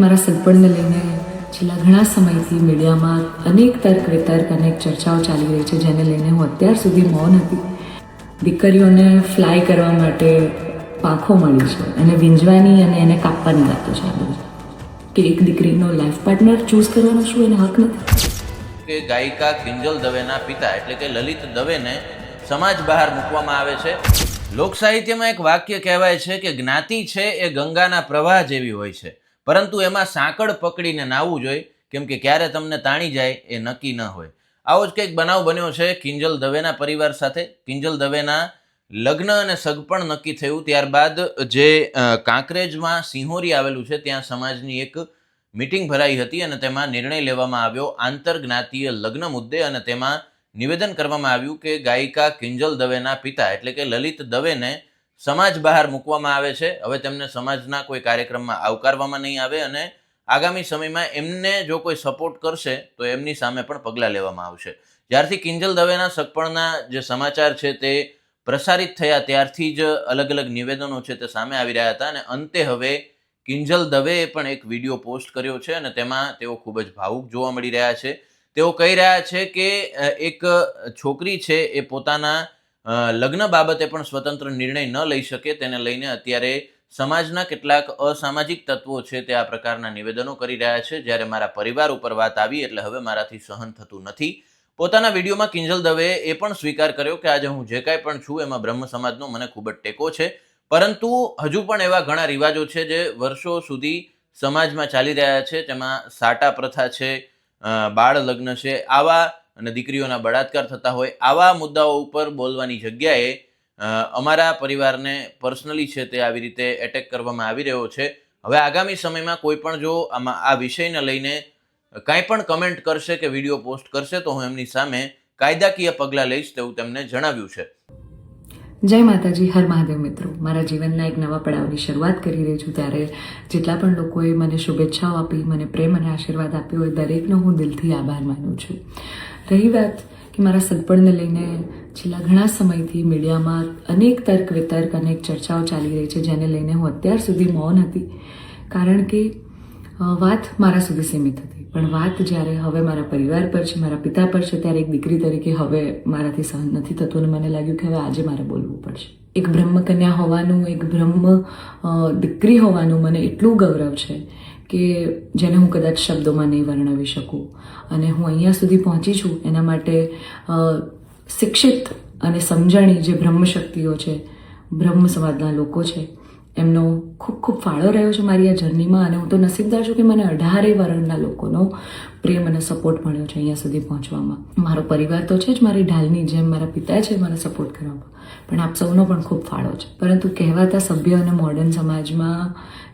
મારા સગપણને લઈને છેલ્લા ઘણા સમયથી મીડિયામાં અનેક તર્ક વિતર્ક અનેક ચર્ચાઓ ચાલી રહી છે, જેને લઈને હું અત્યાર સુધી મૌન હતી. દીકરીઓને ફ્લાય કરવા માટે પાંખો મળી છે અને વીંજવાની અને એને કાપવાની વાતો છે. આ બધી કે એક દીકરીનો લાઈફ પાર્ટનર ચૂઝ કરવાનો શું એને હક નથી? કે ગાયિકા કિંજલ દવેના પિતા એટલે કે લલિત દવેને સમાજ બહાર મૂકવામાં આવે છે. લોક સાહિત્યમાં એક વાક્ય કહેવાય છે કે જ્ઞાતિ છે એ ગંગાના પ્રવાહ જેવી હોય છે, પરંતુ એમાં સાંકળ પકડીને નાહવું જોઈએ, કેમ કે ક્યારે તમને તાણી જાય એ નક્કી ન હોય. આવો જ કંઈક બનાવ બન્યો છે કિંજલ દવેના પરિવાર સાથે. કિંજલ દવેના લગ્ન અને સગપણ નક્કી થયું ત્યારબાદ જે કાંકરેજમાં સિંહોરી આવેલું છે ત્યાં સમાજની એક મીટિંગ ભરાઈ હતી અને તેમાં નિર્ણય લેવામાં આવ્યો આંતરજ્ઞાતીય લગ્ન મુદ્દે, અને તેમાં નિવેદન કરવામાં આવ્યું કે ગાયિકા કિંજલ દવેના પિતા એટલે કે લલિત દવેને સમાજ બહાર મૂકવામાં આવે છે. હવે તેમને સમાજના કોઈ કાર્યક્રમમાં આવકારવામાં નહીં આવે અને આગામી સમયમાં એમને જો કોઈ સપોર્ટ કરશે તો એમની સામે પણ પગલાં લેવામાં આવશે. જ્યારથી કિંજલ દવેના સગપણના જે સમાચાર છે તે પ્રસારિત થયા ત્યારથી જ અલગ અલગ નિવેદનો છે તે સામે આવી રહ્યા હતા, અને અંતે હવે કિંજલ દવેએ પણ એક વિડીયો પોસ્ટ કર્યો છે અને તેમાં તેઓ ખૂબ જ ભાવુક જોવા મળી રહ્યા છે. તેઓ કહી રહ્યા છે કે એક છોકરી છે એ પોતાના લગ્ન બાબતે પણ સ્વતંત્ર નિર્ણય ન લઈ શકે, તેને લઈને અત્યારે સમાજના કેટલાક અસામાજિક તત્વો છે તે આ પ્રકારના નિવેદનો કરી રહ્યા છે. જ્યારે મારા પરિવાર ઉપર વાત આવી એટલે હવે મારાથી સહન થતું નથી. પોતાના વિડીયોમાં કિંજલ દવેએ એ પણ સ્વીકાર કર્યો કે આજે હું જે કાંઈ પણ છું એમાં બ્રહ્મ સમાજનો મને ખૂબ જ ટેકો છે, પરંતુ હજુ પણ એવા ઘણા રિવાજો છે જે વર્ષો સુધી સમાજમાં ચાલી રહ્યા છે. તેમાં સાટા પ્રથા છે, બાળ લગ્ન છે, આવા અને દીકરીઓના બળાત્કાર થતા હોય આવા મુદ્દાઓ ઉપર બોલવાની જગ્યાએ અમારા પરિવારને પર્સનલી છે તે આવી રીતે એટેક કરવામાં આવી રહ્યો છે. હવે આગામી સમયમાં કોઈ પણ જો આ વિષયને લઈને કાંઈ પણ કમેન્ટ કરશે કે વિડીયો પોસ્ટ કરશે તો હું એમની સામે કાયદાકીય પગલાં લઈશ તેવું તેમને જણાવ્યું છે. જય માતાજી, હર મહાદેવ મિત્રો. મારા જીવનના એક નવા પડાવની શરૂઆત કરી રહી છું, ત્યારે જેટલા પણ લોકોએ મને શુભેચ્છાઓ આપી, મને પ્રેમ અને આશીર્વાદ આપ્યો હોય દરેકનો હું દિલથી આભાર માનું છું. રહી વાત કે મારા સગપણને લઈને છેલ્લા ઘણા સમયથી મીડિયામાં અનેક તર્ક વિતર્ક અનેક ચર્ચાઓ ચાલી રહી છે, જેને લઈને હું અત્યાર સુધી મૌન હતી, કારણ કે વાત મારા સુધી સીમિત હતી. પણ વાત જ્યારે હવે મારા પરિવાર પર છે, મારા પિતા પર છે, ત્યારે એક દીકરી તરીકે હવે મારાથી સહન નથી થતું અને મને લાગ્યું કે હવે આજે મારે બોલવું પડશે. એક બ્રહ્મકન્યા હોવાનું, એક બ્રહ્મ દીકરી હોવાનું મને એટલું ગૌરવ છે કે જેને હું કદાચ શબ્દોમાં નહીં વર્ણવી શકું. અને હું અહીંયા સુધી પહોંચી છું એના માટે શિક્ષિત અને સમજણી જે બ્રહ્મ શક્તિઓ છે, બ્રહ્મ સમાજના લોકો છે, એમનો ખૂબ ખૂબ ફાળો રહ્યો છે મારી આ જર્નીમાં. અને હું તો નસીબદાર છું કે મને 18 વર્ણના લોકોનો પ્રેમ અને સપોર્ટ મળ્યો છે અહીંયા સુધી પહોંચવામાં. મારો પરિવાર તો છે જ, મારી ઢાલની જેમ મારા પિતા છે મને સપોર્ટ કરવામાં, પણ આપ સૌનો પણ ખૂબ ફાળો છે. પરંતુ કહેવાતા સભ્ય અને મોડર્ન સમાજમાં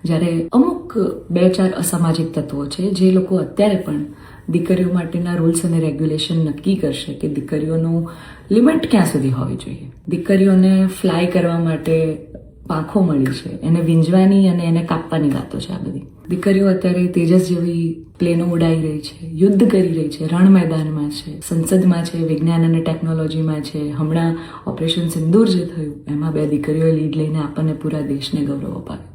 જ્યારે અમુક 2-4 અસામાજિક તત્વો છે જે લોકો અત્યારે પણ દીકરીઓ માટેના રૂલ્સ અને રેગ્યુલેશન નક્કી કરશે કે દીકરીઓનું લિમિટ ક્યાં સુધી હોવી જોઈએ, દીકરીઓને ફ્લાય કરવા માટે પાંખો મળી છે, એને વીંજવાની અને એને કાપવાની વાતો છે. આ બધી દીકરીઓ અત્યારે તેજસ જેવી પ્લેનો ઉડાઈ રહી છે, યુદ્ધ કરી રહી છે, રણ મેદાનમાં છે, સંસદમાં છે, વિજ્ઞાન અને ટેકનોલોજીમાં છે. હમણાં ઓપરેશન સિંદૂર જે થયું એમાં 2 દીકરીઓએ લીડ લઈને આપણને પૂરા દેશને ગૌરવ અપાવ્યું.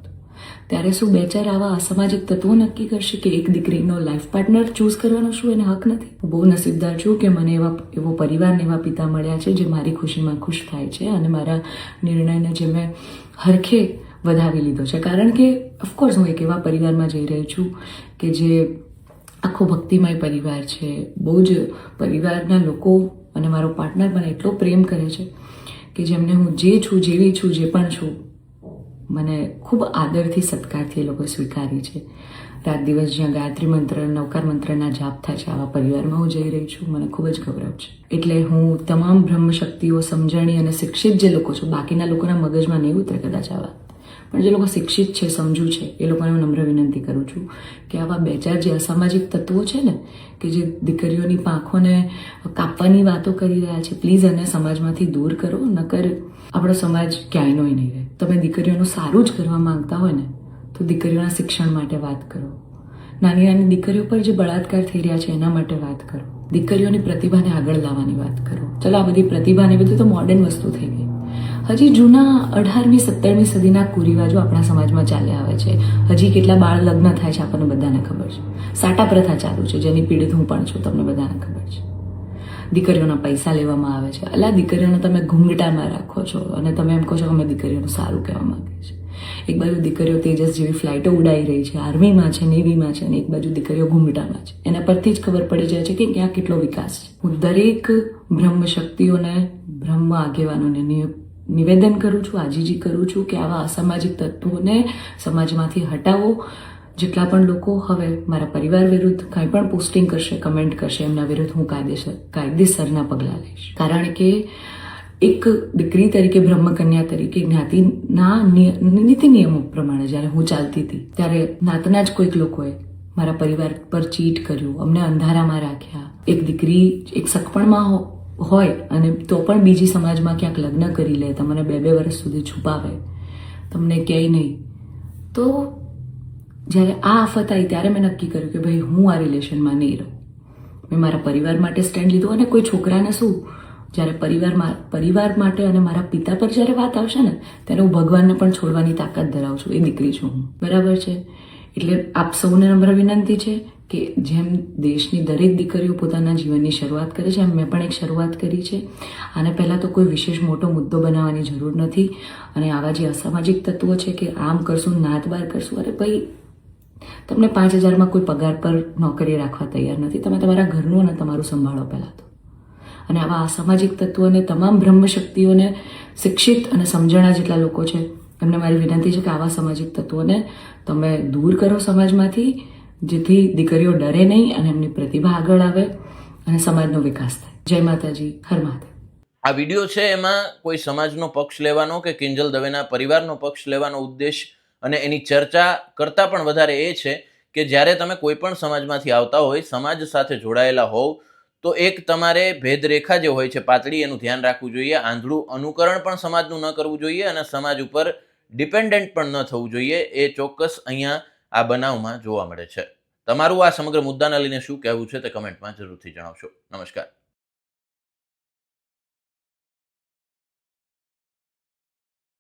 ત્યારે શું 2-4 આવા અસામાજિક તત્વો નક્કી કરશે કે એક દીકરીનો લાઈફ પાર્ટનર ચૂઝ કરવાનો શું એને હક નથી? હું બહુ નસીબદાર છું કે મને એવો પરિવારને એવા પિતા મળ્યા છે જે મારી ખુશીમાં ખુશ થાય છે અને મારા નિર્ણયને જે મેં હરખે વધાવી લીધો છે. કારણ કે ઓફકોર્સ હું એક એવા પરિવારમાં જઈ રહી છું કે જે આખો ભક્તિમય પરિવાર છે. બહુ જ પરિવારના લોકો અને મારો પાર્ટનર મને એટલો પ્રેમ કરે છે કે જેમને હું જે છું, જેવી છું, જે પણ છું, મને ખૂબ આદરથી સત્કારથી એ લોકો સ્વીકારી છે. રાત દિવસ જ્યાં ગાયત્રી મંત્ર, નવકાર મંત્રના જાપ થાય છે, આવા પરિવારમાં હું જઈ રહી છું. મને ખૂબ જ ગૌરવ છે. એટલે હું તમામ બ્રહ્મ શક્તિઓ, સમજણી અને શિક્ષિત જે લોકો છે, બાકીના લોકોના મગજમાં નહીં ઉતરે કદાચ આ વાત, પણ જે લોકો શિક્ષિત છે, સમજુ છે, એ લોકોને હું નમ્ર વિનંતી કરું છું કે આવા 2-4 જે અસામાજિક તત્વો છે ને કે જે દીકરીઓની પાંખોને કાપવાની વાતો કરી રહ્યા છે, પ્લીઝ એને સમાજમાંથી દૂર કરો, નકર આપણો સમાજ ક્યાંયનો નહીં રહે. તમે દીકરીઓનું સારું જ કરવા માંગતા હોય ને તો દીકરીઓના શિક્ષણ માટે વાત કરો, નાની નાની દીકરીઓ પર જે બળાત્કાર થઈ રહ્યા છે એના માટે વાત કરો, દીકરીઓની પ્રતિભાને આગળ લાવવાની વાત કરો. ચલો આ બધી પ્રતિભાને બધું તો મોડર્ન વસ્તુ થઈ ગઈ. હજી જૂના 18મી 17મી સદીના કુરિવાજો આપણા સમાજમાં ચાલ્યા આવે છે. હજી કેટલા બાળ લગ્ન થાય છે આપણને બધાને ખબર છે. સાટા પ્રથા ચાલુ છે જેની પીડિત હું પણ છું, તમને બધાને ખબર છે. દીકરીઓના પૈસા લેવામાં આવે છે. અલા, દીકરીઓને તમે ઘૂંઘટામાં રાખો છો અને તમે એમ કહો છો કે અમે દીકરીઓનું સારું કહેવા માંગે છે. એક બાજુ દીકરીઓ તેજસ જેવી ફ્લાઇટો ઉડાઈ રહી છે, આર્મીમાં છે, નેવીમાં છે, અને એક બાજુ દીકરીઓ ઘૂંઘટામાં છે. એના પરથી જ ખબર પડી જાય છે કે ક્યાં કેટલો વિકાસ છે. હું દરેક બ્રહ્મ શક્તિઓને, બ્રહ્મ આગેવાનોને નિવેદન કરું છું, આજીજી કરું છું કે આવા અસામાજિક તત્વોને સમાજમાંથી હટાવો. જેટલા પણ લોકો હવે મારા પરિવાર વિરુદ્ધ કંઈ પણ પોસ્ટિંગ કરશે, કમેન્ટ કરશે, એમના વિરુદ્ધ હું કાયદેસરના પગલાં લઈશ. કારણ કે એક દીકરી તરીકે, બ્રહ્મકન્યા તરીકે, જ્ઞાતિના નીતિ નિયમો પ્રમાણે જ્યારે હું ચાલતી હતી ત્યારે નાતના જ કોઈક લોકોએ મારા પરિવાર પર ચીટ કર્યું, અમને અંધારામાં રાખ્યા. એક દીકરી એક સગપણમાં હોય અને તો પણ બીજી સમાજમાં ક્યાંક લગ્ન કરી લે, તમને 2 વર્ષ સુધી છુપાવે, તમને ક્યાંય નહીં. તો જ્યારે આ આફત આવી ત્યારે મેં નક્કી કર્યું કે ભાઈ હું આ રિલેશનમાં નહીં રહું. મેં મારા પરિવાર માટે સ્ટેન્ડ લીધું. અને કોઈ છોકરાને શું, જ્યારે પરિવાર માટે અને મારા પિતા પર જ્યારે વાત આવશે ને ત્યારે હું ભગવાનને પણ છોડવાની તાકાત ધરાવું છું. એ દીકરી છું હું, બરાબર છે? એટલે આપ સૌને નમ્ર વિનંતી છે કે જેમ દેશની દરેક દીકરીઓ પોતાના જીવનની શરૂઆત કરે છે, એમ મેં પણ એક શરૂઆત કરી છે. આને પહેલાં તો કોઈ વિશેષ મોટો મુદ્દો બનાવવાની જરૂર નથી. અને આવા જે અસામાજિક તત્વો છે કે આમ કરશું, નાત બાર કરશું, અરે ભાઈ, તમને 5,000માં કોઈ પગાર પર નોકરી રાખવા તૈયાર નથી. તમે તમારા ઘરનું અને તમારું સંભાળો પહેલાં તો. અને આવા અસામાજિક તત્વોને, તમામ બ્રહ્મ શક્તિઓને, શિક્ષિત અને સમજણા જેટલા લોકો છે એમને મારી વિનંતી છે કે આવા સામાજિક તત્વોને તમે દૂર કરો સમાજમાંથી, જેથી દીકરીઓ ડરે નહીં અને એમની પ્રતિભા આગળ આવે અને સમાજનો વિકાસ થાય. જય માતાજી, હર મહાદેવ. આ વિડીયો છે એમાં કોઈ સમાજનો પક્ષ લેવાનો કે કિંજલ દવેના પરિવારનો પક્ષ લેવાનો ઉદ્દેશ અને એની ચર્ચા કરતાં પણ વધારે એ છે કે જ્યારે તમે કોઈ પણ સમાજમાંથી આવતા હોય, સમાજ સાથે જોડાયેલા હોવ, તો એક તમારે ભેદરેખા જે હોય છે પાતળી, એનું ધ્યાન રાખવું જોઈએ. આંધળું અનુકરણ પણ સમાજનું ન કરવું જોઈએ અને સમાજ ઉપર ડિપેન્ડન્ટ પણ ન થવું જોઈએ. એ ચોક્કસ અહીંયા આ બનાવમાં જોવા મળે છે. તમારું આ સમગ્ર મુદ્દાને લઈને શું કહેવું છે તે કમેન્ટમાં જરૂરથી જણાવશો. નમસ્કાર.